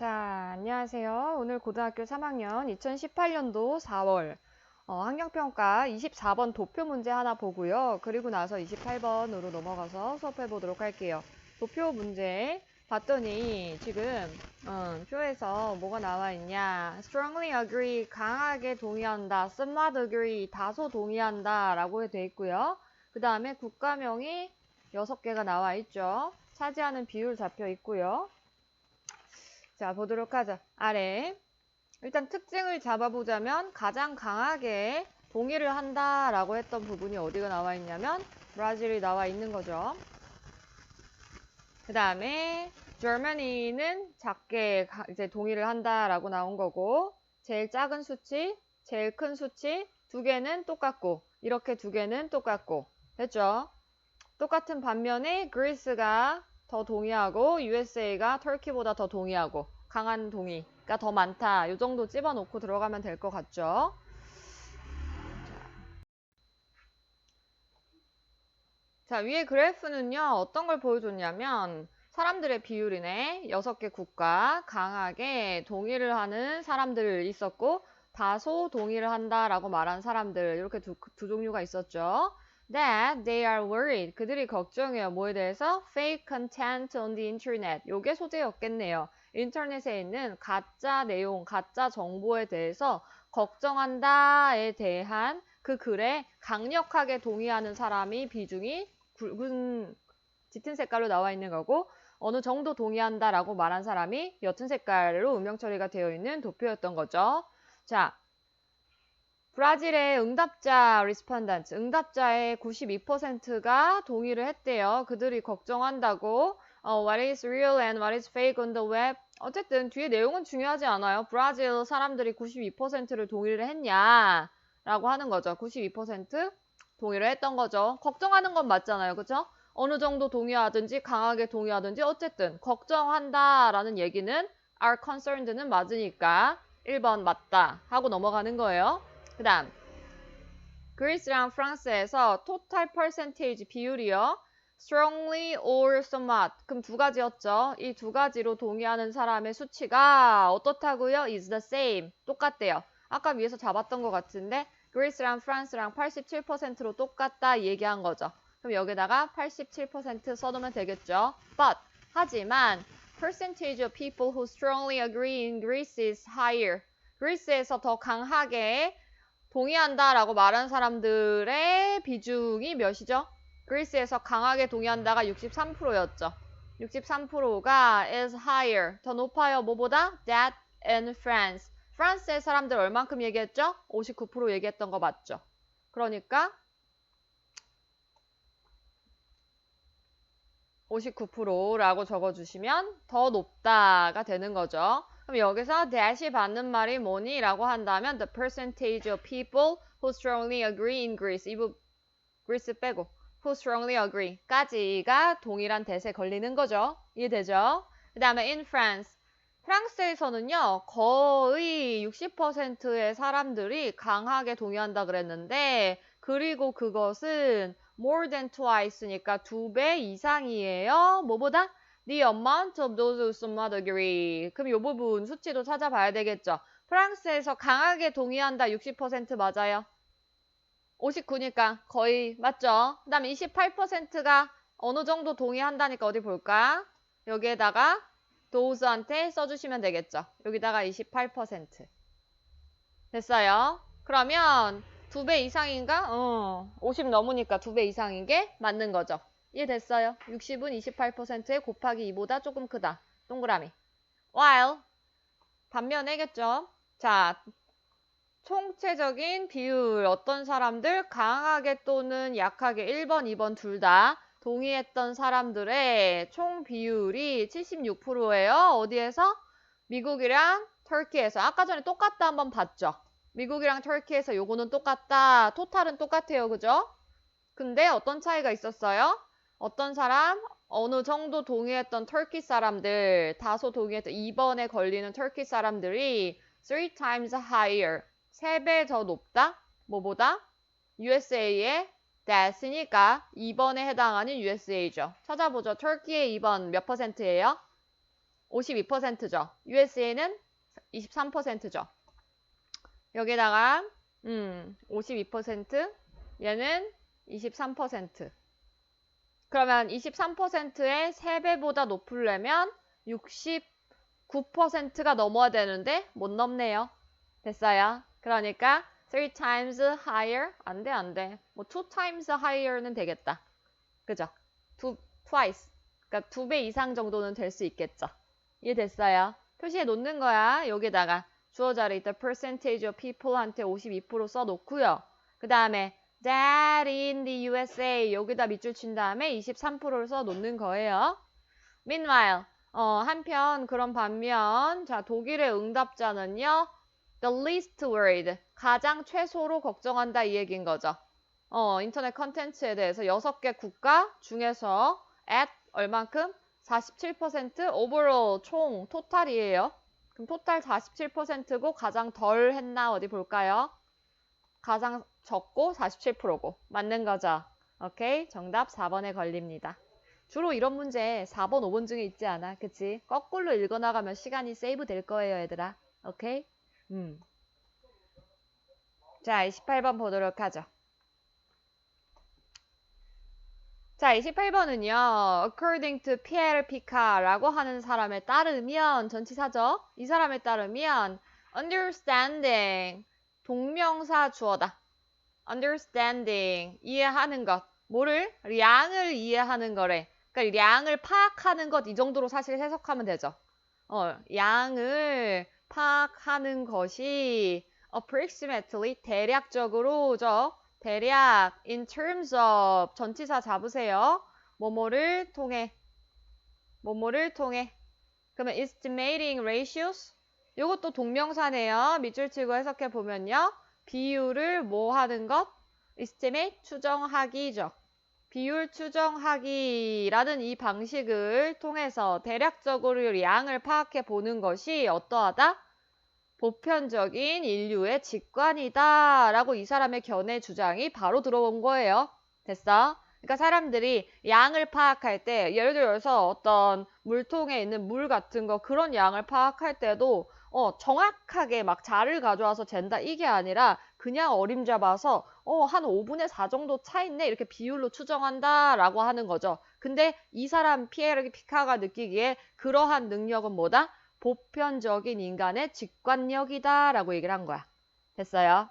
자, 안녕하세요. 오늘 고등학교 3학년 2018년도 4월 환경평가 24번 도표 문제 하나 보고요. 그리고 나서 28번으로 넘어가서 수업해 보도록 할게요. 도표 문제 봤더니 지금 표에서 뭐가 나와 있냐. strongly agree, 강하게 동의한다. somewhat agree, 다소 동의한다 라고 돼 있고요. 그 다음에 국가명이 6개가 나와 있죠. 차지하는 비율 잡혀 있고요. 자, 보도록 하자. 아래. 일단 특징을 잡아보자면 가장 강하게 동의를 한다라고 했던 부분이 어디가 나와 있냐면 브라질이 나와 있는 거죠. 그 다음에 Germany는 작게 이제 동의를 한다라고 나온 거고 제일 작은 수치, 제일 큰 수치 두 개는 똑같고 이렇게 두 개는 똑같고 됐죠? 똑같은 반면에 그리스가 더 동의하고 USA가 터키보다 더 동의하고 강한 동의가 더 많다. 이 정도 집어넣고 들어가면 될 것 같죠? 자, 위에 그래프는요. 어떤 걸 보여줬냐면 사람들의 비율이네. 6개 국가 강하게 동의를 하는 사람들 있었고 다소 동의를 한다라고 말한 사람들 이렇게 두 종류가 있었죠. That they are worried. 그들이 걱정해요. 뭐에 대해서? Fake content on the internet. 요게 소재였겠네요. 인터넷에 있는 가짜 내용, 가짜 정보에 대해서 걱정한다에 대한 그 글에 강력하게 동의하는 사람이 비중이 굵은 짙은 색깔로 나와 있는 거고 어느 정도 동의한다라고 말한 사람이 옅은 색깔로 음영 처리가 되어 있는 도표였던 거죠. 자, 브라질의 응답자 respondents, 응답자의 92%가 동의를 했대요. 그들이 걱정한다고 what is real and what is fake on the web. 어쨌든 뒤에 내용은 중요하지 않아요. 브라질 사람들이 92%를 동의를 했냐 라고 하는 거죠. 92% 동의를 했던 거죠. 걱정하는 건 맞잖아요. 그쵸? 어느 정도 동의하든지 강하게 동의하든지 어쨌든 걱정한다라는 얘기는 are concerned는 맞으니까 1번 맞다 하고 넘어가는 거예요. 그 다음 그리스랑 프랑스에서 total percentage 비율이요. strongly or somewhat. 그럼 두 가지였죠. 이 두 가지로 동의하는 사람의 수치가 어떻다고요? is the same. 똑같대요. 아까 위에서 잡았던 것 같은데 그리스랑 프랑스랑 87%로 똑같다 얘기한 거죠. 그럼 여기다가 87% 써놓으면 되겠죠. But 하지만 percentage of people who strongly agree in Greece is higher. 그리스에서 더 강하게 동의한다라고 말한 사람들의 비중이 몇이죠? 그리스에서 강하게 동의한다가 63%였죠. 63%가 is higher, 더 높아요. 뭐보다? That in France. 프랑스의 사람들 얼만큼 얘기했죠? 59% 얘기했던 거 맞죠? 그러니까 59%라고 적어주시면 더 높다가 되는 거죠. 그럼 여기서 that이 받는 말이 뭐니? 라고 한다면 the percentage of people who strongly agree in Greece. Greece 빼고 who strongly agree 까지가 동일한 대세 걸리는 거죠. 이해되죠? 그 다음에 in France. 프랑스에서는요, 거의 60%의 사람들이 강하게 동의한다 그랬는데, 그리고 그것은 more than twice니까 2배 이상이에요. 뭐보다? The amount of those who somewhat agree. 그럼 이 부분 수치도 찾아봐야 되겠죠. 프랑스에서 강하게 동의한다 60% 맞아요. 59니까 거의 맞죠? 그 다음에 28%가 어느 정도 동의한다니까 어디 볼까? 여기에다가 those한테 써주시면 되겠죠. 여기다가 28%. 됐어요? 그러면 2배 이상인가? 50 넘으니까 2배 이상인 게 맞는 거죠. 이해됐어요? 60은 28%에 곱하기 2보다 조금 크다. 동그라미. while 반면에겠죠. 자, 총체적인 비율 어떤 사람들 강하게 또는 약하게 1번, 2번 둘 다 동의했던 사람들의 총 비율이 76%예요. 어디에서? 미국이랑 터키에서. 아까 전에 똑같다 한번 봤죠. 미국이랑 터키에서 요거는 똑같다. 토탈은 똑같아요. 그죠? 근데 어떤 차이가 있었어요? 어떤 사람 어느 정도 동의했던 터키 사람들 다소 동의했던 2번에 걸리는 터키 사람들이 3 times higher 3배 더 높다? 뭐보다? USA의 that이니까 2번에 해당하는 USA죠. 찾아보죠. 터키의 2번 몇 %예요? 52%죠. USA는 23%죠. 여기다가 52%, 얘는 23%. 그러면 23%의 3배보다 높으려면 69%가 넘어야 되는데 못 넘네요. 됐어요? 그러니까 3 times higher? 안 돼, 안 돼. 뭐 2 times higher는 되겠다. 그죠? twice. 그러니까 2배 이상 정도는 될 수 있겠죠. 이해됐어요? 표시해 놓는 거야. 여기다가 주어 자리 the percentage of people한테 52% 써놓고요. 그 다음에 that in the USA 여기다 밑줄 친 다음에 23%를 써놓는 거예요. Meanwhile, 한편 그런 반면 자 독일의 응답자는요. The least worried, 가장 최소로 걱정한다 이 얘기인 거죠. 인터넷 컨텐츠에 대해서 6개 국가 중에서 at 얼만큼? 47% overall 총 토탈이에요. 그럼 토탈 47%고 가장 덜 했나 어디 볼까요? 가장 적고 47%고 맞는 거죠. 오케이? 정답 4번에 걸립니다. 주로 이런 문제 4번, 5번 중에 있지 않아? 그치? 거꾸로 읽어나가면 시간이 세이브 될 거예요, 얘들아. 오케이? 자, 28번 보도록 하죠. 자, 28번은요. According to Pierre Picard라고 하는 사람에 따르면 전치사죠. 이 사람에 따르면 understanding 동명사 주어다. understanding 이해하는 것. 뭐를? 량을 이해하는 거래. 그러니까 량을 파악하는 것 이 정도로 사실 해석하면 되죠. 양을 파악하는 것이 approximately 대략적으로죠. 대략 in terms of 전치사 잡으세요. 뭐뭐를 통해 그러면 estimating ratios 이것도 동명사네요. 밑줄 치고 해석해 보면요. 비율을 뭐 하는 것? estimate 추정하기죠. 비율 추정하기라는 이 방식을 통해서 대략적으로 양을 파악해 보는 것이 어떠하다? 보편적인 인류의 직관이다 라고 이 사람의 견해 주장이 바로 들어온 거예요. 됐어? 그러니까 사람들이 양을 파악할 때 예를 들어서 어떤 물통에 있는 물 같은 거 그런 양을 파악할 때도 정확하게 막 자를 가져와서 잰다 이게 아니라 그냥 어림잡아서 한 5분의 4 정도 차 있네 이렇게 비율로 추정한다 라고 하는 거죠. 근데 이 사람 피에르 피카가 느끼기에 그러한 능력은 뭐다? 보편적인 인간의 직관력이다 라고 얘기를 한 거야. 됐어요?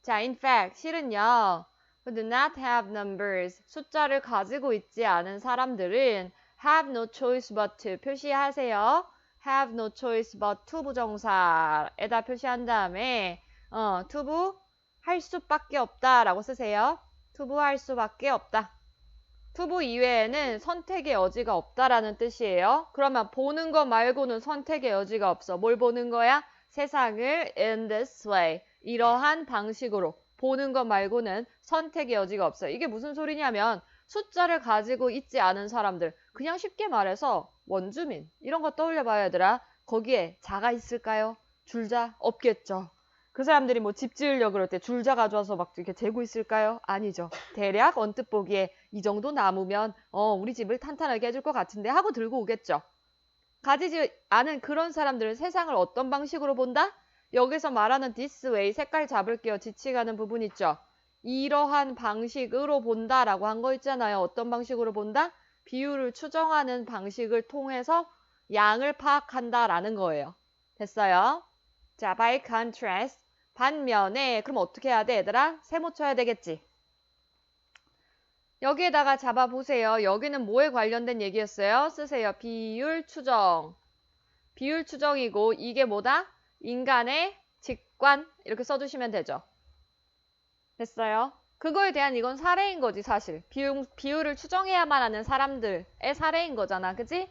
자, in fact, 실은요. who do not have numbers, 숫자를 가지고 있지 않은 사람들은 have no choice but to 표시하세요. have no choice but to 부정사에다 표시한 다음에 to 할 수밖에 없다 라고 쓰세요. to 할 수밖에 없다. 투부 이외에는 선택의 여지가 없다라는 뜻이에요. 그러면 보는 거 말고는 선택의 여지가 없어. 뭘 보는 거야? 세상을 in this way. 이러한 방식으로 보는 거 말고는 선택의 여지가 없어. 이게 무슨 소리냐면 숫자를 가지고 있지 않은 사람들. 그냥 쉽게 말해서 원주민. 이런 거 떠올려봐요, 얘들아. 거기에 자가 있을까요? 줄자? 없겠죠. 그 사람들이 뭐 집 지으려고 그럴 때 줄자 가져와서 막 이렇게 재고 있을까요? 아니죠. 대략 언뜻 보기에 이 정도 나무면 우리 집을 탄탄하게 해줄 것 같은데 하고 들고 오겠죠. 가지지 않은 그런 사람들은 세상을 어떤 방식으로 본다? 여기서 말하는 this way, 색깔 잡을게요. 지치가는 부분 있죠. 이러한 방식으로 본다라고 한 거 있잖아요. 어떤 방식으로 본다? 비율을 추정하는 방식을 통해서 양을 파악한다라는 거예요. 됐어요? 자, by contrast, 반면에 그럼 어떻게 해야 돼, 얘들아? 세모 쳐야 되겠지. 여기에다가 잡아보세요. 여기는 뭐에 관련된 얘기였어요? 쓰세요. 비율 추정. 비율 추정이고 이게 뭐다? 인간의 직관 이렇게 써주시면 되죠. 됐어요? 그거에 대한 이건 사례인 거지 사실. 비율을 추정해야만 하는 사람들의 사례인 거잖아. 그지?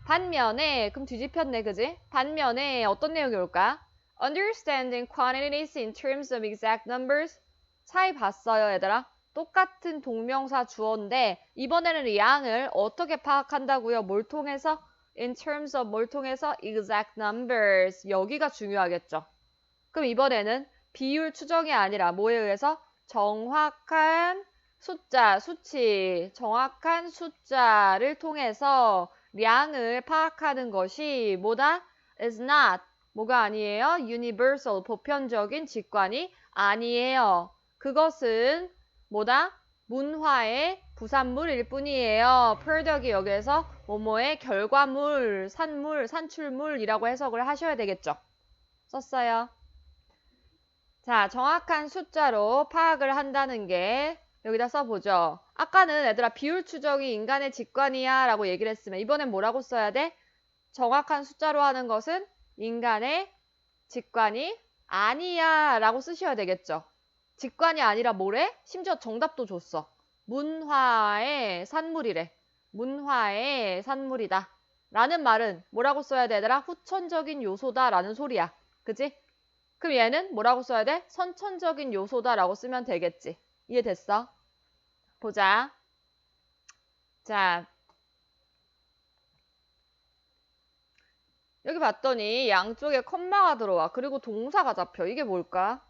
반면에 그럼 뒤집혔네. 그지? 반면에 어떤 내용이 올까? Understanding quantities in terms of exact numbers. 차이 봤어요, 얘들아? 똑같은 동명사 주어인데 이번에는 양을 어떻게 파악한다고요? 뭘 통해서? In terms of 뭘 통해서? Exact numbers. 여기가 중요하겠죠. 그럼 이번에는 비율 추정이 아니라 뭐에 의해서? 정확한 숫자, 수치, 정확한 숫자를 통해서 량을 파악하는 것이 뭐다? is not 뭐가 아니에요? universal 보편적인 직관이 아니에요. 그것은 뭐다? 문화의 부산물일 뿐이에요. 펄덕이 여기에서 뭐뭐의 결과물, 산물, 산출물이라고 해석을 하셔야 되겠죠. 썼어요. 자, 정확한 숫자로 파악을 한다는 게 여기다 써보죠. 아까는 얘들아 비율 추정이 인간의 직관이야 라고 얘기를 했으면 이번엔 뭐라고 써야 돼? 정확한 숫자로 하는 것은 인간의 직관이 아니야 라고 쓰셔야 되겠죠. 직관이 아니라 뭐래? 심지어 정답도 줬어. 문화의 산물이래. 문화의 산물이다. 라는 말은 뭐라고 써야 돼, 얘들아? 후천적인 요소다 라는 소리야. 그지? 그럼 얘는 뭐라고 써야 돼? 선천적인 요소다 라고 쓰면 되겠지. 이해됐어? 보자. 자, 여기 봤더니 양쪽에 컴마가 들어와. 그리고 동사가 잡혀. 이게 뭘까?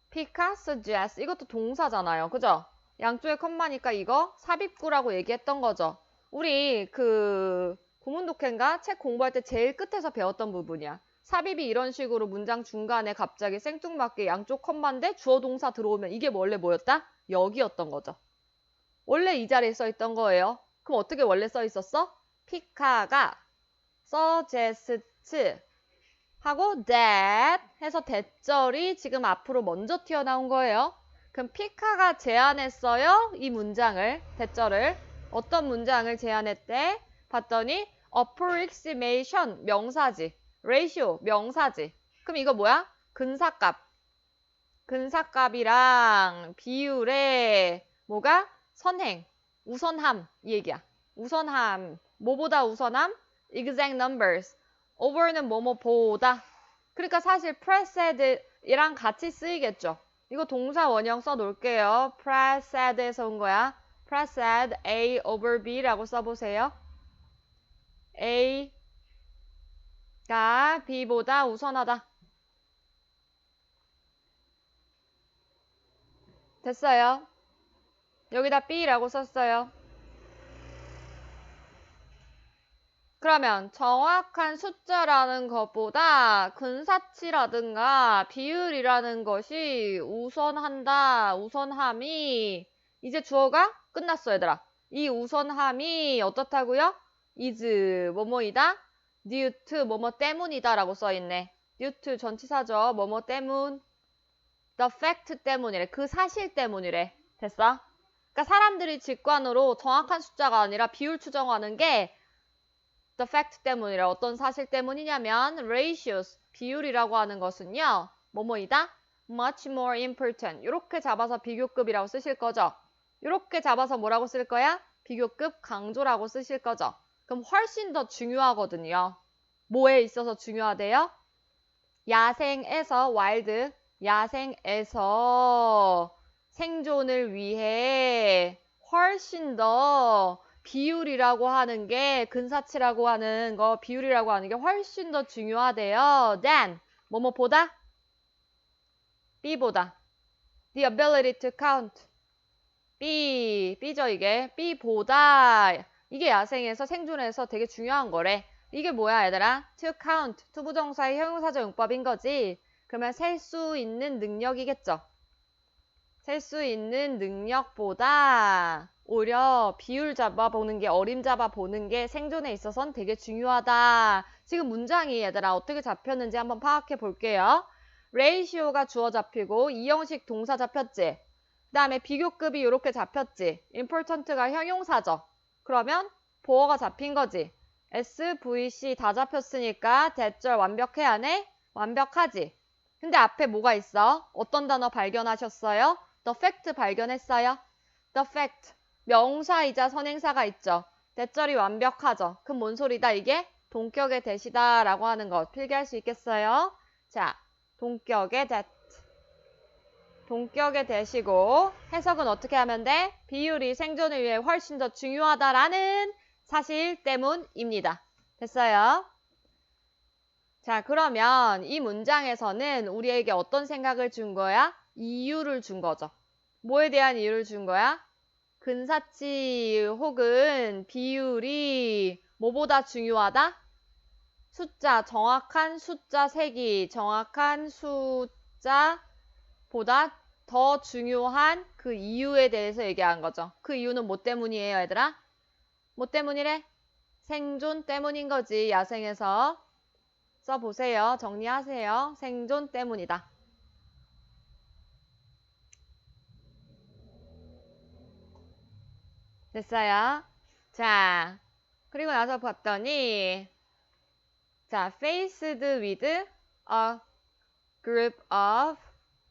피카소 제스. 이것도 동사잖아요. 그죠? 양쪽에 컴마니까 이거 삽입구라고 얘기했던 거죠. 우리 구문독해인가? 책 공부할 때 제일 끝에서 배웠던 부분이야. 삽입이 이런 식으로 문장 중간에 갑자기 생뚱맞게 양쪽 컴마인데 주어 동사 들어오면 이게 원래 뭐였다? 여기였던 거죠. 원래 이 자리에 써 있던 거예요. 그럼 어떻게 원래 써 있었어? 피카가 suggest 하고 that 해서 대절이 지금 앞으로 먼저 튀어나온 거예요. 그럼 피카가 제안했어요. 이 문장을, 대절을. 어떤 문장을 제안했대? 봤더니 approximation 명사지. ratio 명사지. 그럼 이거 뭐야? 근사값. 근사값이랑 비율의 뭐가? 선행. 우선함. 이 얘기야. 우선함. 뭐보다 우선함? exact numbers. over는 뭐뭐보다. 그러니까 사실 preced이랑 같이 쓰이겠죠. 이거 동사 원형 써놓을게요. preced에서 온 거야. preced A over B라고 써보세요. A가 B보다 우선하다. 됐어요. 여기다 B라고 썼어요. 그러면 정확한 숫자라는 것보다 근사치라든가 비율이라는 것이 우선한다. 우선함이 이제 주어가 끝났어, 얘들아. 이 우선함이 어떻다고요? is 뭐뭐이다? due to 뭐뭐 때문이다 라고 써있네. due to 전치사죠. 뭐뭐 때문. the fact 때문이래. 그 사실 때문이래. 됐어? 그러니까 사람들이 직관으로 정확한 숫자가 아니라 비율 추정하는 게 the fact 때문이래. 어떤 사실 때문이냐면 ratios, 비율이라고 하는 것은요. 뭐뭐이다? much more important. 이렇게 잡아서 비교급이라고 쓰실 거죠. 이렇게 잡아서 뭐라고 쓸 거야? 비교급 강조라고 쓰실 거죠. 그럼 훨씬 더 중요하거든요. 뭐에 있어서 중요하대요? 야생에서 와일드, 야생에서 생존을 위해 훨씬 더 비율이라고 하는 게 근사치라고 하는 거 비율이라고 하는 게 훨씬 더 중요하대요. than 뭐뭐보다 B보다 the ability to count B죠 이게 B보다 이게 야생에서 생존해서 되게 중요한 거래. 이게 뭐야 얘들아? to count 투부정사의 형용사적 용법인 거지. 그러면 셀 수 있는 능력이겠죠. 셀 수 있는 능력보다 오히려 비율 잡아보는 게 어림 잡아보는 게 생존에 있어서는 되게 중요하다. 지금 문장이 얘들아 어떻게 잡혔는지 한번 파악해 볼게요. ratio가 주어 잡히고 이 형식 동사 잡혔지. 그 다음에 비교급이 이렇게 잡혔지. important가 형용사죠. 그러면 보어가 잡힌 거지. S, V, C 다 잡혔으니까 대절 완벽해야 하네? 완벽하지. 근데 앞에 뭐가 있어? 어떤 단어 발견하셨어요? the fact 발견했어요. the fact. 명사이자 선행사가 있죠. 대절이 완벽하죠. 그럼 뭔 소리다 이게? 동격의 대시다 라고 하는 것 필기할 수 있겠어요? 자, 동격의 that. 동격의 대시고 해석은 어떻게 하면 돼? 비율이 생존을 위해 훨씬 더 중요하다라는 사실 때문입니다. 됐어요? 자, 그러면 이 문장에서는 우리에게 어떤 생각을 준 거야? 이유를 준 거죠. 뭐에 대한 이유를 준 거야? 근사치 혹은 비율이 뭐보다 중요하다? 숫자, 정확한 숫자 세기, 정확한 숫자보다 더 중요한 그 이유에 대해서 얘기한 거죠. 그 이유는 뭐 때문이에요, 얘들아? 뭐 때문이래? 생존 때문인 거지, 야생에서. 써보세요. 정리하세요. 생존 때문이다. 됐어요? 자, 그리고 나서 봤더니, 자, faced with a group of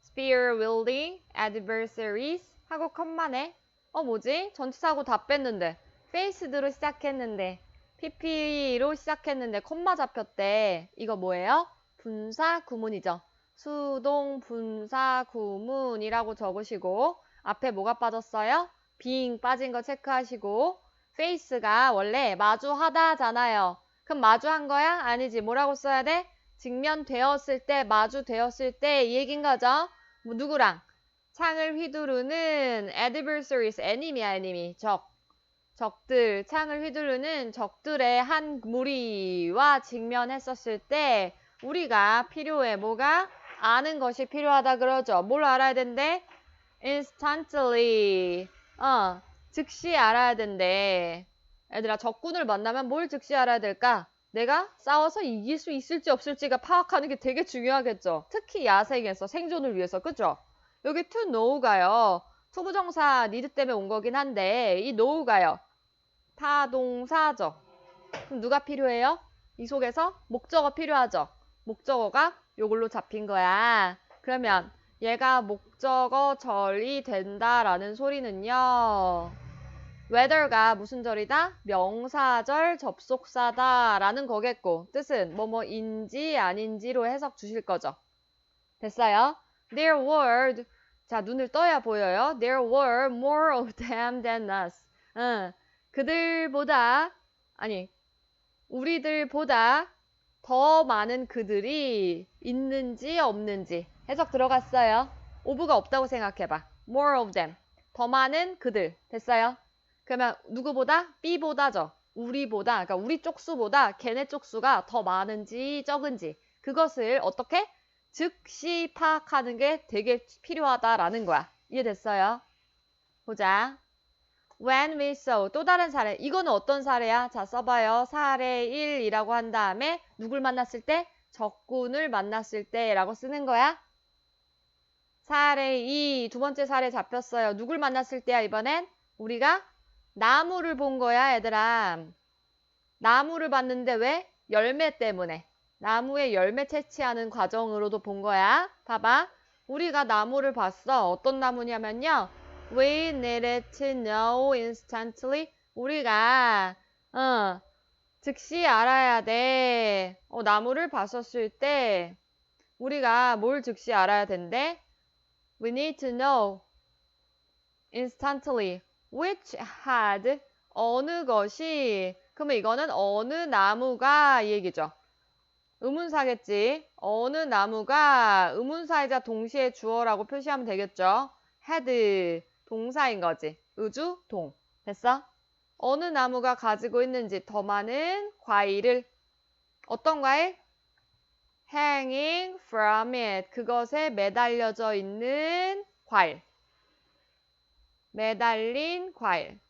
spear-wielding adversaries 하고 컴마네. 뭐지? 전치사하고 다 뺐는데. faced로 시작했는데, pp로 시작했는데, 콤마 잡혔대. 이거 뭐예요? 분사 구문이죠. 수동 분사 구문이라고 적으시고, 앞에 뭐가 빠졌어요? being 빠진 거 체크하시고, face가 원래 마주하다잖아요. 그럼 마주한 거야? 아니지. 뭐라고 써야 돼? 직면되었을 때, 마주되었을 때 이 얘긴 거죠. 뭐 누구랑? 창을 휘두르는 adversaries, 에니미야, 에니미. 적들, 창을 휘두르는 적들의 한 무리와 직면했었을 때 우리가 필요해. 뭐가? 아는 것이 필요하다 그러죠. 뭘 알아야 된대? instantly. 즉시 알아야 된대. 얘들아, 적군을 만나면 뭘 즉시 알아야 될까? 내가 싸워서 이길 수 있을지 없을지가 파악하는 게 되게 중요하겠죠. 특히 야생에서 생존을 위해서, 그죠? 여기 to know가요. 투부정사 need 때문에 온 거긴 한데 이 know가요. 타동사죠. 그럼 누가 필요해요? 이 속에서 목적어 필요하죠. 목적어가 요걸로 잡힌 거야. 그러면 얘가 목적어 절이 된다라는 소리는요. whether가 무슨 절이다? 명사절 접속사다라는 거겠고 뜻은 뭐뭐인지 아닌지로 해석 주실 거죠. 됐어요? There were 자 눈을 떠야 보여요. There were more of them than us. 그들보다 아니 우리들보다 더 많은 그들이 있는지 없는지 해석 들어갔어요. of가 없다고 생각해봐. more of them 더 많은 그들 됐어요? 그러면 누구보다? B보다죠. 우리보다 그러니까 우리 쪽수보다 걔네 쪽수가 더 많은지 적은지 그것을 어떻게? 즉시 파악하는 게 되게 필요하다라는 거야. 이해됐어요? 보자. When we saw 또 다른 사례. 이거는 어떤 사례야? 자 써봐요. 사례 1이라고 한 다음에 누굴 만났을 때? 적군을 만났을 때라고 쓰는 거야. 사례 2 두 번째 사례 잡혔어요. 누굴 만났을 때야 이번엔? 우리가 나무를 본 거야 얘들아. 나무를 봤는데 왜? 열매 때문에. 나무에 열매 채취하는 과정으로도 본 거야. 봐봐. 우리가 나무를 봤어. 어떤 나무냐면요. We needed to know instantly. 우리가 즉시 알아야 돼. 나무를 봤었을 때 우리가 뭘 즉시 알아야 된대? We need to know instantly which had 어느 것이 그러면 이거는 어느 나무가 이 얘기죠. 의문사겠지. 어느 나무가 의문사이자 동시에 주어라고 표시하면 되겠죠. had 동사인 거지. 의주 동. 됐어? 어느 나무가 가지고 있는지 더 많은 과일을 어떤 과일? hanging from it. 그것에 매달려져 있는 과일. 매달린 과일.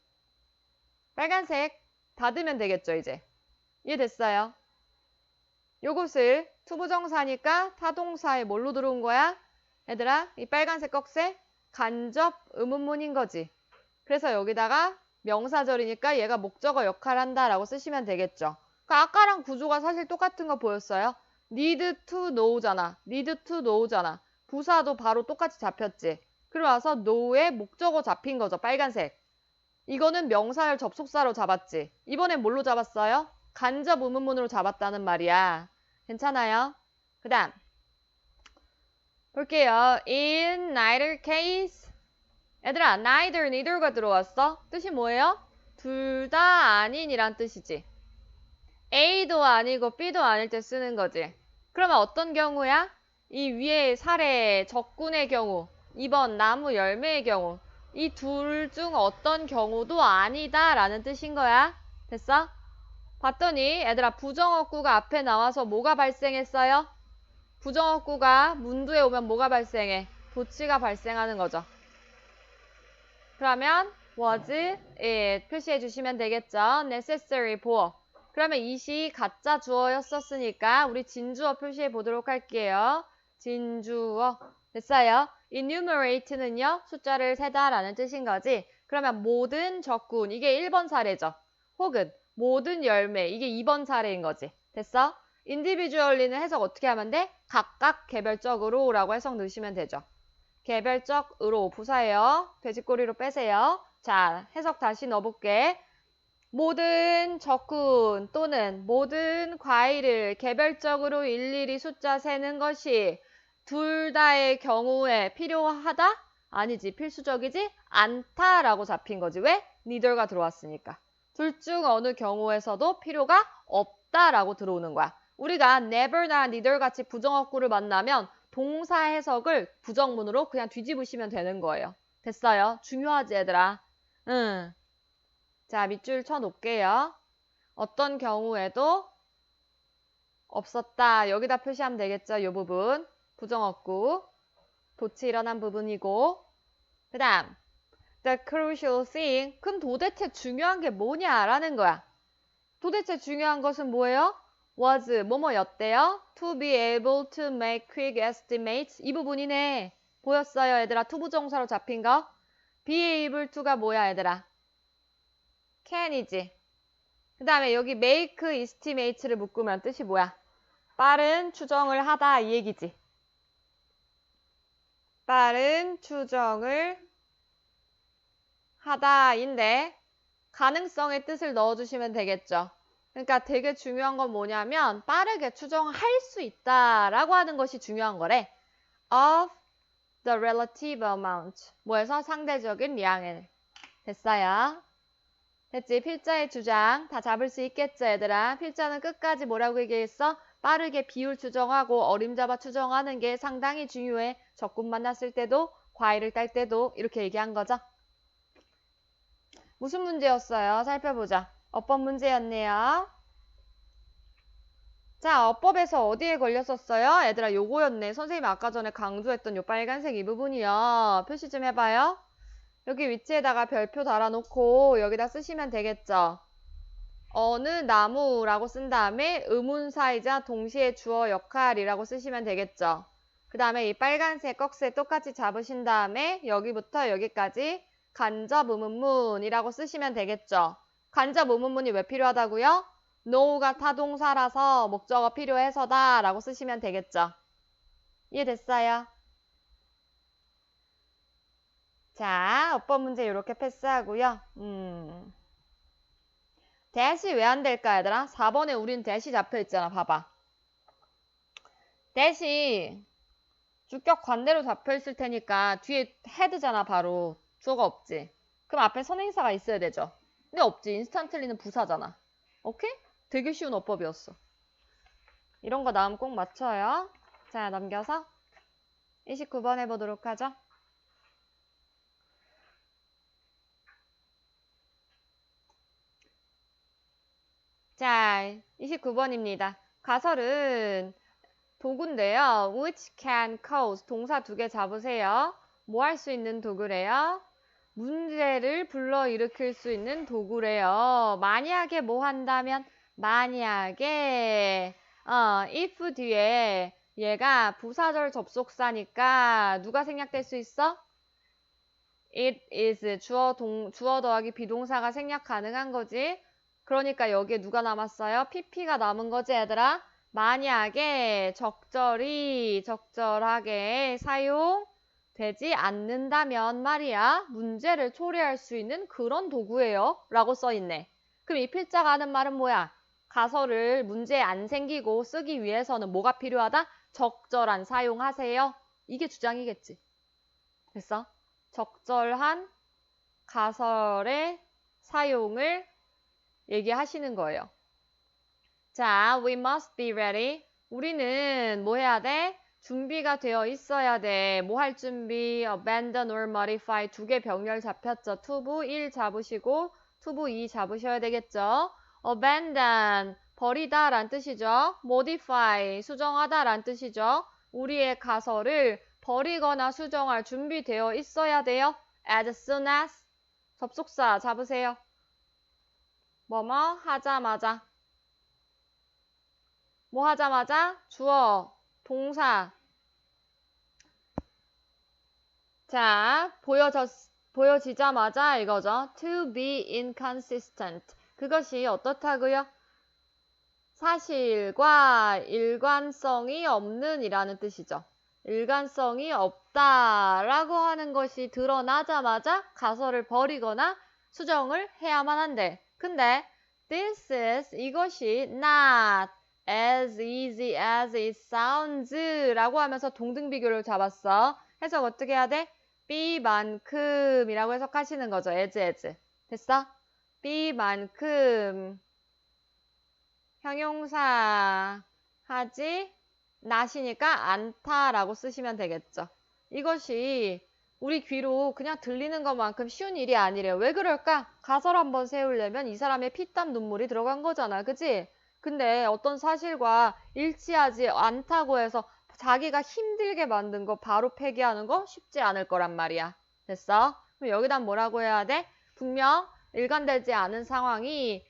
빨간색 닫으면 되겠죠, 이제. 이해됐어요? 요것을 투부정사니까 타동사에 뭘로 들어온 거야? 얘들아, 이 빨간색 꺽쇠 간접 의문문인 거지. 그래서 여기다가 명사절이니까 얘가 목적어 역할을 한다라고 쓰시면 되겠죠. 그러니까 아까랑 구조가 사실 똑같은 거 보였어요. need to know잖아. need to know잖아. 부사도 바로 똑같이 잡혔지. 그리고 와서 know의 목적어 잡힌 거죠. 빨간색. 이거는 명사를 접속사로 잡았지. 이번엔 뭘로 잡았어요? 간접 의문문으로 잡았다는 말이야. 괜찮아요? 그 다음 볼게요. In neither case 얘들아 neither, neither가 들어왔어. 뜻이 뭐예요? 둘 다 아닌이란 뜻이지. A도 아니고 B도 아닐 때 쓰는 거지. 그러면 어떤 경우야? 이 위에 사례 적군의 경우 2번 나무 열매의 경우 이 둘 중 어떤 경우도 아니다 라는 뜻인 거야. 됐어? 봤더니 얘들아 부정어구가 앞에 나와서 뭐가 발생했어요? 부정어구가 문두에 오면 뭐가 발생해? 도치가 발생하는 거죠. 그러면 was it 표시해 주시면 되겠죠. necessary for. 그러면 it이 가짜 주어였었으니까 우리 진주어 표시해 보도록 할게요. 진주어. 됐어요? enumerate는요. 숫자를 세다라는 뜻인 거지. 그러면 모든 적군. 이게 1번 사례죠. 혹은 모든 열매. 이게 2번 사례인 거지. 됐어? individually는 해석 어떻게 하면 돼? 각각 개별적으로 라고 해석 넣으시면 되죠. 개별적으로 부사예요. 돼지꼬리로 빼세요. 자, 해석 다시 넣어볼게. 모든 적군 또는 모든 과일을 개별적으로 일일이 숫자 세는 것이 둘 다의 경우에 필요하다? 아니지. 필수적이지? 않다라고 잡힌 거지. 왜? neither가 들어왔으니까. 둘 중 어느 경우에서도 필요가 없다라고 들어오는 거야. 우리가 never나 neither 같이 부정어구를 만나면 동사 해석을 부정문으로 그냥 뒤집으시면 되는 거예요. 됐어요? 중요하지 얘들아. 응. 자, 밑줄 쳐놓을게요. 어떤 경우에도 없었다. 여기다 표시하면 되겠죠? 이 부분. 부정어구. 도치 일어난 부분이고. 그 다음. The crucial thing. 그럼 도대체 중요한 게 뭐냐라는 거야. 도대체 중요한 것은 뭐예요? was 뭐뭐였대요? To be able to make quick estimates. 이 부분이네. 보였어요, 얘들아? 투부정사로 잡힌 거. be able to가 뭐야, 얘들아? can이지. 그 다음에 여기 make estimates를 묶으면 뜻이 뭐야? 빠른 추정을 하다 이 얘기지. 빠른 추정을 하다인데 가능성의 뜻을 넣어주시면 되겠죠. 그러니까 되게 중요한 건 뭐냐면 빠르게 추정할 수 있다라고 하는 것이 중요한 거래. Of the relative amount. 뭐에서 상대적인 양을. 됐어요? 됐지? 필자의 주장 다 잡을 수 있겠죠, 얘들아? 필자는 끝까지 뭐라고 얘기했어? 빠르게 비율 추정하고 어림잡아 추정하는 게 상당히 중요해. 적군 만났을 때도 과일을 딸 때도 이렇게 얘기한 거죠. 무슨 문제였어요? 살펴보자. 어법 문제였네요. 자, 어법에서 어디에 걸렸었어요? 얘들아, 요거였네. 선생님이 아까 전에 강조했던 요 빨간색 이 부분이요. 표시 좀 해봐요. 여기 위치에다가 별표 달아놓고 여기다 쓰시면 되겠죠. 어느 나무라고 쓴 다음에 의문사이자 동시에 주어 역할이라고 쓰시면 되겠죠. 그 다음에 이 빨간색 꺽쇠 똑같이 잡으신 다음에 여기부터 여기까지 간접 의문문이라고 쓰시면 되겠죠. 간접 의문문이 왜 필요하다고요? know가 타동사라서 목적어 필요해서다 라고 쓰시면 되겠죠. 이해됐어요? 자, 어법 문제 이렇게 패스하고요. 대시 왜 안 될까, 얘들아? 4번에 우린 대시 잡혀있잖아. 봐봐. 대시 주격 관대로 잡혀있을 테니까 뒤에 헤드잖아, 바로. 주어가 없지. 그럼 앞에 선행사가 있어야 되죠. 근데 없지. 인스턴틀리는 부사잖아. 오케이? 되게 쉬운 어법이었어. 이런 거 나오면 꼭 맞춰요. 자, 넘겨서 29번 해보도록 하죠. 자, 29번입니다. 가설은 도구인데요. which can cause 동사 2개 잡으세요. 뭐 할 수 있는 도구래요? 문제를 불러일으킬 수 있는 도구래요. 만약에 뭐 한다면 만약에 if 뒤에 얘가 부사절 접속사니까 누가 생략될 수 있어? it is 주어 더하기 비동사가 생략 가능한 거지. 그러니까 여기에 누가 남았어요? pp가 남은 거지, 얘들아. 만약에 적절하게 사용되지 않는다면 말이야. 문제를 초래할 수 있는 그런 도구예요. 라고 써있네. 그럼 이 필자가 하는 말은 뭐야? 가설을 문제 안 생기고 쓰기 위해서는 뭐가 필요하다? 적절한 사용하세요. 이게 주장이겠지. 됐어? 적절한 가설의 사용을 얘기하시는 거예요. 자, we must be ready. 우리는 뭐 해야 돼? 준비가 되어 있어야 돼. 뭐 할 준비? abandon or modify 2개 병렬 잡혔죠. 투부 1 잡으시고 투부 2 잡으셔야 되겠죠. abandon, 버리다 란 뜻이죠. modify, 수정하다 란 뜻이죠. 우리의 가설을 버리거나 수정할 준비되어 있어야 돼요. as soon as. 접속사 잡으세요. 뭐뭐 하자마자. 뭐 하자마자? 주어, 동사. 자, 보여지자마자 이거죠. To be inconsistent. 그것이 어떻다고요? 사실과 일관성이 없는 이라는 뜻이죠. 일관성이 없다라고 하는 것이 드러나자마자 가설을 버리거나 수정을 해야만 한대. 근데 this is 이것이 not as easy as it sounds 라고 하면서 동등비교를 잡았어. 해석 어떻게 해야 돼? B만큼이라고 해석하시는 거죠. as. 됐어? B만큼 형용사 하지 not이니까 않다라고 쓰시면 되겠죠. 이것이 우리 귀로 그냥 들리는 것만큼 쉬운 일이 아니래요. 왜 그럴까? 가설 한번 세우려면 이 사람의 피땀 눈물이 들어간 거잖아. 그치? 근데 어떤 사실과 일치하지 않다고 해서 자기가 힘들게 만든 거 바로 폐기하는 거 쉽지 않을 거란 말이야. 됐어? 그럼 여기다 뭐라고 해야 돼? 분명 일관되지 않은 상황이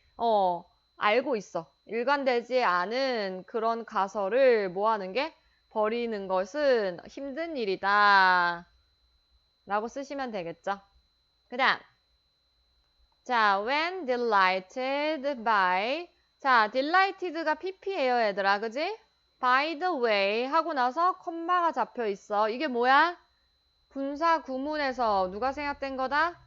알고 있어. 일관되지 않은 그런 가설을 뭐 하는 게? 버리는 것은 힘든 일이다. 라고 쓰시면 되겠죠. 그 다음. 자, when delighted by. 자, delighted가 pp예요, 얘들아. 그지? by the way 하고 나서 콤마가 잡혀 있어. 이게 뭐야? 분사 구문에서 누가 생략된 거다?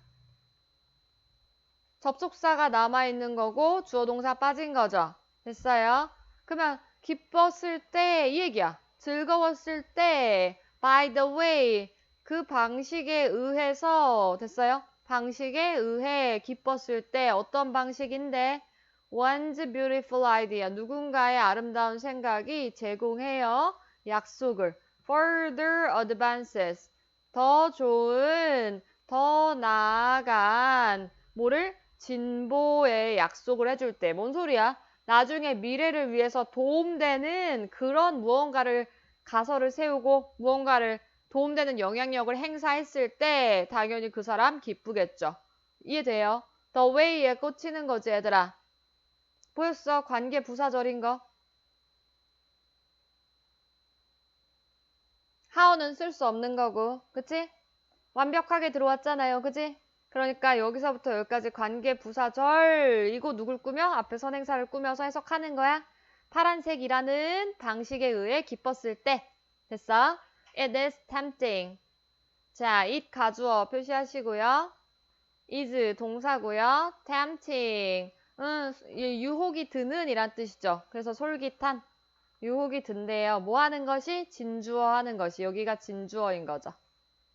접속사가 남아있는 거고 주어 동사 빠진 거죠. 됐어요? 그러면 기뻤을 때 이 얘기야. 즐거웠을 때 by the way 그 방식에 의해서 됐어요? 방식에 의해 기뻤을 때 어떤 방식인데 one's beautiful idea 누군가의 아름다운 생각이 제공해요. 약속을 further advances 더 좋은 더 나아간 뭐를 진보의 약속을 해줄 때 뭔 소리야? 나중에 미래를 위해서 도움되는 그런 무언가를 가설을 세우고 무언가를 도움되는 영향력을 행사했을 때 당연히 그 사람 기쁘겠죠. 이해돼요? The way에 꽂히는 거지 얘들아. 보였어? 관계 부사절인 거. how는 쓸 수 없는 거고 그치? 완벽하게 들어왔잖아요. 그치? 그러니까 여기서부터 여기까지 관계 부사절 이거 누굴 꾸며? 앞에 선행사를 꾸며서 해석하는 거야. 파란색이라는 방식에 의해 기뻤을 때 됐어? It is tempting. 자, it 가주어 표시하시고요. is 동사고요. tempting. 유혹이 드는 이란 뜻이죠. 그래서 솔깃한 유혹이 든대요. 뭐 하는 것이? 진주어 하는 것이. 여기가 진주어인 거죠.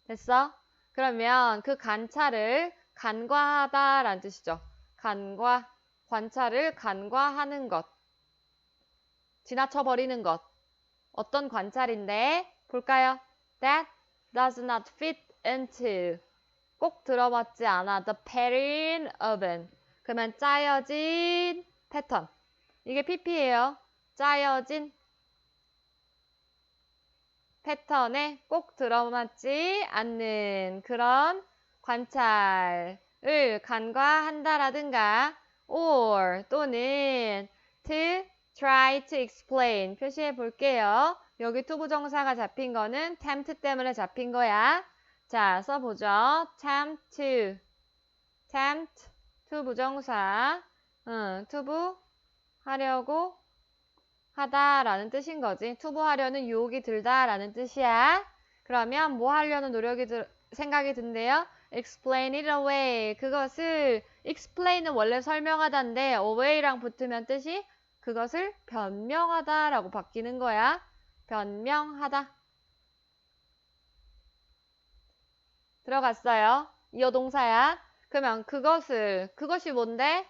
됐어? 그러면 그 관찰을 간과하다라는 뜻이죠. 간과, 관찰을 간과하는 것. 지나쳐버리는 것. 어떤 관찰인데? 볼까요? That does not fit into. 꼭 들어맞지 않아. The pattern of. 그러면 짜여진 패턴. 이게 pp예요. 짜여진 패턴에 꼭 들어맞지 않는 그런 관찰을 간과한다라든가 or 또는 to try to explain 표시해 볼게요. 여기 투부정사가 잡힌 거는 tempt 때문에 잡힌 거야. 자, 써보죠. tempt 투부정사 투부하려고 하다라는 뜻인 거지. 투부하려는 유혹이 들다라는 뜻이야. 그러면 뭐 하려는 생각이 든대요? explain it away. 그것을 explain은 원래 설명하다인데 away랑 붙으면 뜻이 그것을 변명하다라고 바뀌는 거야. 변명하다. 들어갔어요. 이어 동사야. 그러면 그것이 뭔데?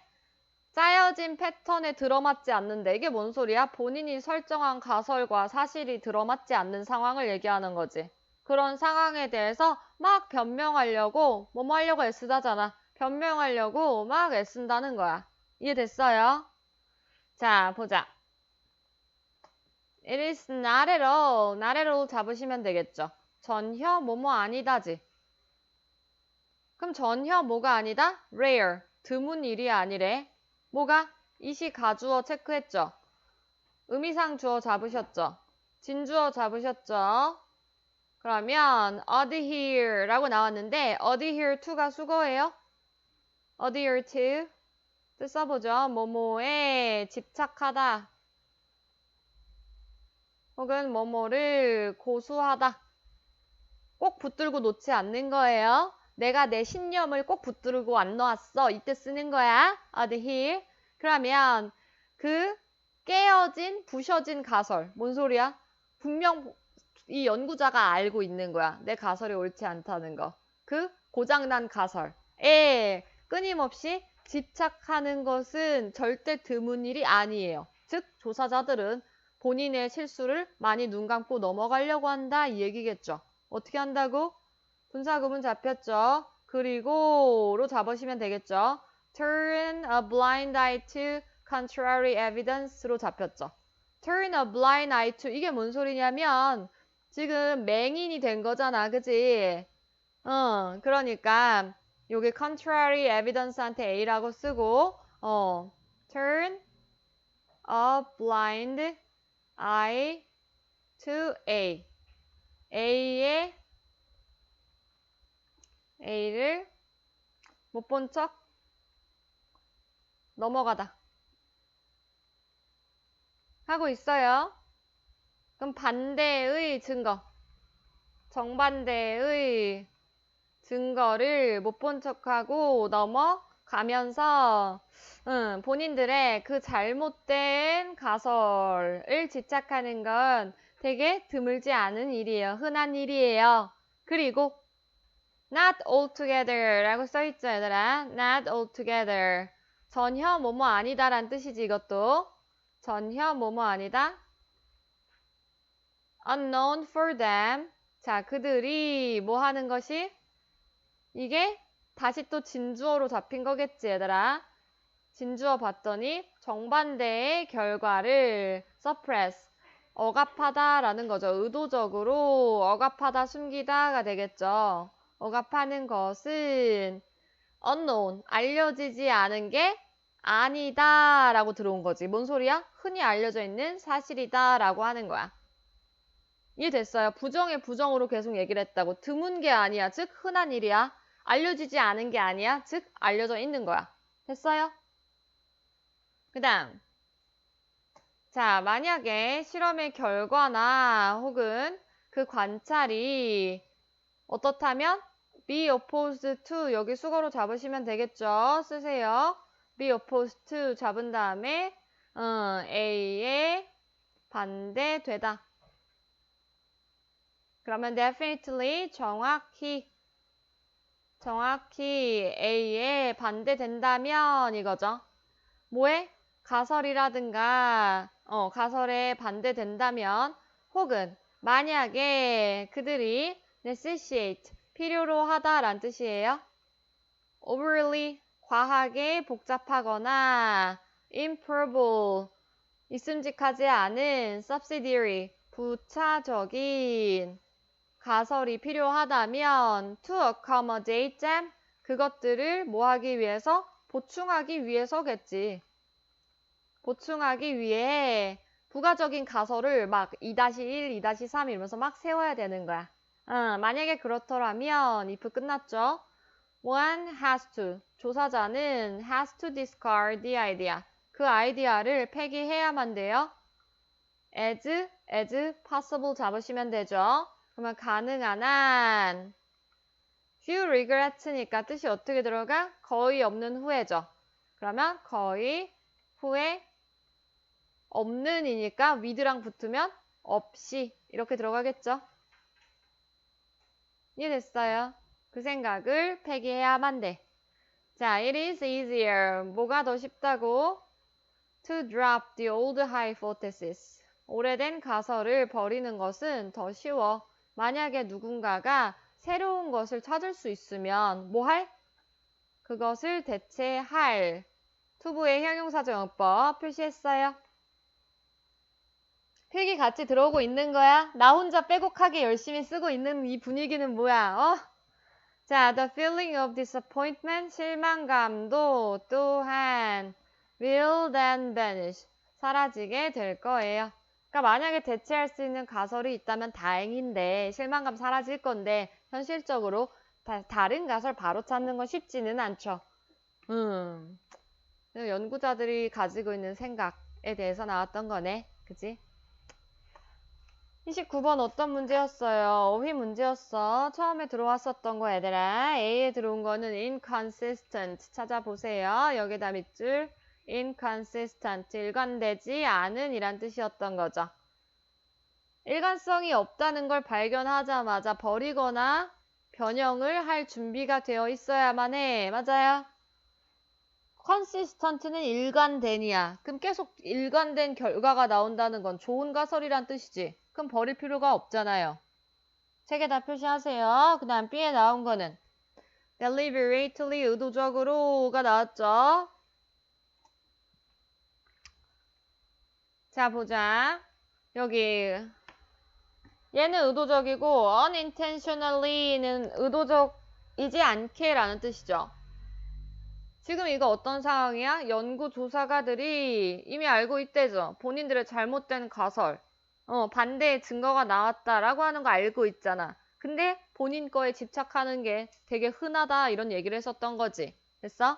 짜여진 패턴에 들어맞지 않는데 이게 뭔 소리야? 본인이 설정한 가설과 사실이 들어맞지 않는 상황을 얘기하는 거지. 그런 상황에 대해서 막 변명하려고 뭐뭐 하려고 애쓰다잖아. 변명하려고 막 애쓴다는 거야. 이해됐어요? 자, 보자. It is not at all. not at all 잡으시면 되겠죠. 전혀 뭐뭐 아니다지. 그럼 전혀 뭐가 아니다? rare. 드문 일이 아니래. 뭐가? 이시 가주어 체크했죠. 의미상 주어 잡으셨죠. 진주어 잡으셨죠. 그러면 adhere 라고 나왔는데 adhere to가 수거예요. adhere to 뜻 써보죠. 뭐뭐에 집착하다. 혹은 뭐뭐를 고수하다. 꼭 붙들고 놓지 않는 거예요. 내가 내 신념을 꼭 붙들고 안 놓았어. 이때 쓰는 거야. adhere. 그러면 그 깨어진, 부셔진 가설. 뭔 소리야? 분명 이 연구자가 알고 있는 거야. 내 가설이 옳지 않다는 거. 그 고장난 가설에 끊임없이 집착하는 것은 절대 드문 일이 아니에요. 즉 조사자들은 본인의 실수를 많이 눈 감고 넘어가려고 한다 이 얘기겠죠. 어떻게 한다고? 분사구문 잡혔죠. 그리고로 잡으시면 되겠죠. Turn a blind eye to contrary evidence로 잡혔죠. Turn a blind eye to 이게 뭔 소리냐면 지금 맹인이 된 거잖아. 그지? 그러니까 여기 contrary evidence한테 A라고 쓰고 turn a blind eye to A. A를 못 본 척 넘어가다 하고 있어요. 그럼 반대의 증거, 정반대의 증거를 못 본 척하고 넘어가면서 본인들의 그 잘못된 가설을 집착하는 건 되게 드물지 않은 일이에요. 흔한 일이에요. 그리고 not altogether 라고 써있죠, 얘들아. not altogether. 전혀 뭐뭐 아니다 란 뜻이지, 이것도. 전혀 뭐뭐 아니다. unknown for them. 자, 그들이 뭐 하는 것이? 이게 다시 또 진주어로 잡힌 거겠지, 얘들아. 진주어 봤더니 정반대의 결과를 suppress, 억압하다라는 거죠. 의도적으로 억압하다, 숨기다가 되겠죠. 억압하는 것은 unknown, 알려지지 않은 게 아니다 라고 들어온 거지. 뭔 소리야? 흔히 알려져 있는 사실이다 라고 하는 거야. 이해됐어요? 부정의 부정으로 계속 얘기를 했다고. 드문 게 아니야. 즉 흔한 일이야. 알려지지 않은 게 아니야. 즉 알려져 있는 거야. 됐어요? 그 다음 자, 만약에 실험의 결과나 혹은 그 관찰이 어떻다면 be opposed to 여기 수거로 잡으시면 되겠죠. 쓰세요. be opposed to 잡은 다음에 A에 반대되다. 그러면 definitely 정확히 A에 반대된다면 이거죠. 뭐에? 가설이라든가 가설에 반대된다면 혹은 만약에 그들이 necessitate 필요로 하다란 뜻이에요. overly 과하게 복잡하거나 improbable 있음직하지 않은 subsidiary 부차적인 가설이 필요하다면 to accommodate them 그것들을 뭐 하기 위해서? 보충하기 위해서겠지. 보충하기 위해 부가적인 가설을 막 2-1, 2-3 이러면서 막 세워야 되는 거야. 만약에 그렇더라면 if 끝났죠. One has to. 조사자는 has to discard the idea. 그 아이디어를 폐기해야만 돼요. as possible 잡으시면 되죠. 그러면 가능한 한 few regrets니까 뜻이 어떻게 들어가? 거의 없는 후회죠. 그러면 거의 후회 없는이니까 with랑 붙으면 없이 이렇게 들어가겠죠. 이해됐어요? 그 생각을 폐기해야만 돼. 자, it is easier. 뭐가 더 쉽다고? To drop the old hypothesis. 오래된 가설을 버리는 것은 더 쉬워. 만약에 누군가가 새로운 것을 찾을 수 있으면 뭐 할? 그것을 대체할. 투부의 형용사적 용법 표시했어요. 필기 같이 들어오고 있는 거야? 나 혼자 빼곡하게 열심히 쓰고 있는 이 분위기는 뭐야? 어? 자, the feeling of disappointment, 실망감도 또한 will then vanish, 사라지게 될 거예요. 그러니까 만약에 대체할 수 있는 가설이 있다면 다행인데 실망감 사라질 건데 현실적으로 다른 가설 바로 찾는 건 쉽지는 않죠. 연구자들이 가지고 있는 생각에 대해서 나왔던 거네. 그치? 29번 어떤 문제였어요? 어휘 문제였어. 처음에 들어왔었던 거 얘들아. A에 들어온 거는 inconsistent 찾아보세요. 여기다 밑줄 inconsistent 일관되지 않은 이란 뜻이었던 거죠. 일관성이 없다는 걸 발견하자마자 버리거나 변형을 할 준비가 되어 있어야만 해. 맞아요? consistent는 일관된이야. 그럼 계속 일관된 결과가 나온다는 건 좋은 가설이란 뜻이지. 그럼 버릴 필요가 없잖아요. 책에다 표시하세요. 그 다음 B에 나온 거는 deliberately 의도적으로가 나왔죠. 자, 보자. 여기 얘는 의도적이고 unintentionally는 의도적이지 않게 라는 뜻이죠. 지금 이거 어떤 상황이야? 연구조사가들이 이미 알고 있대죠. 본인들의 잘못된 가설, 반대의 증거가 나왔다라고 하는 거 알고 있잖아. 근데 본인 거에 집착하는 게 되게 흔하다 이런 얘기를 했었던 거지. 됐어?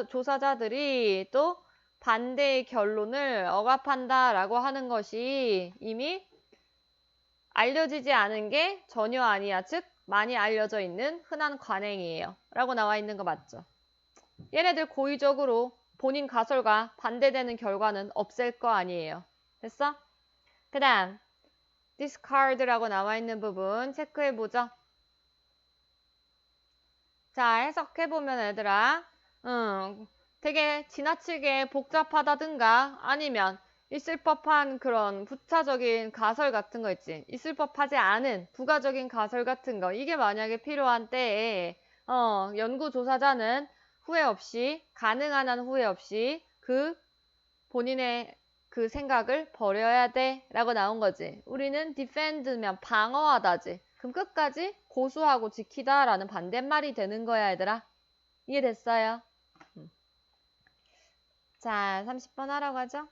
조사자들이 또 반대의 결론을 억압한다라고 하는 것이 이미 알려지지 않은 게 전혀 아니야. 즉 많이 알려져 있는 흔한 관행이에요. 라고 나와 있는 거 맞죠? 얘네들 고의적으로 본인 가설과 반대되는 결과는 없앨 거 아니에요. 됐어? 그 다음 discard라고 나와 있는 부분 체크해보죠. 자, 해석해보면 얘들아 되게 지나치게 복잡하다든가 아니면 있을 법한 그런 부차적인 가설 같은 거 있지. 있을 법하지 않은 부가적인 가설 같은 거. 이게 만약에 필요한 때에 연구조사자는 후회 없이 가능한 한 후회 없이 그 본인의 그 생각을 버려야 돼 라고 나온 거지. 우리는 defend면 방어하다지. 그럼 끝까지 고수하고 지키다 라는 반대말이 되는 거야 얘들아. 이해됐어요? 자, 30번 하라고 하죠.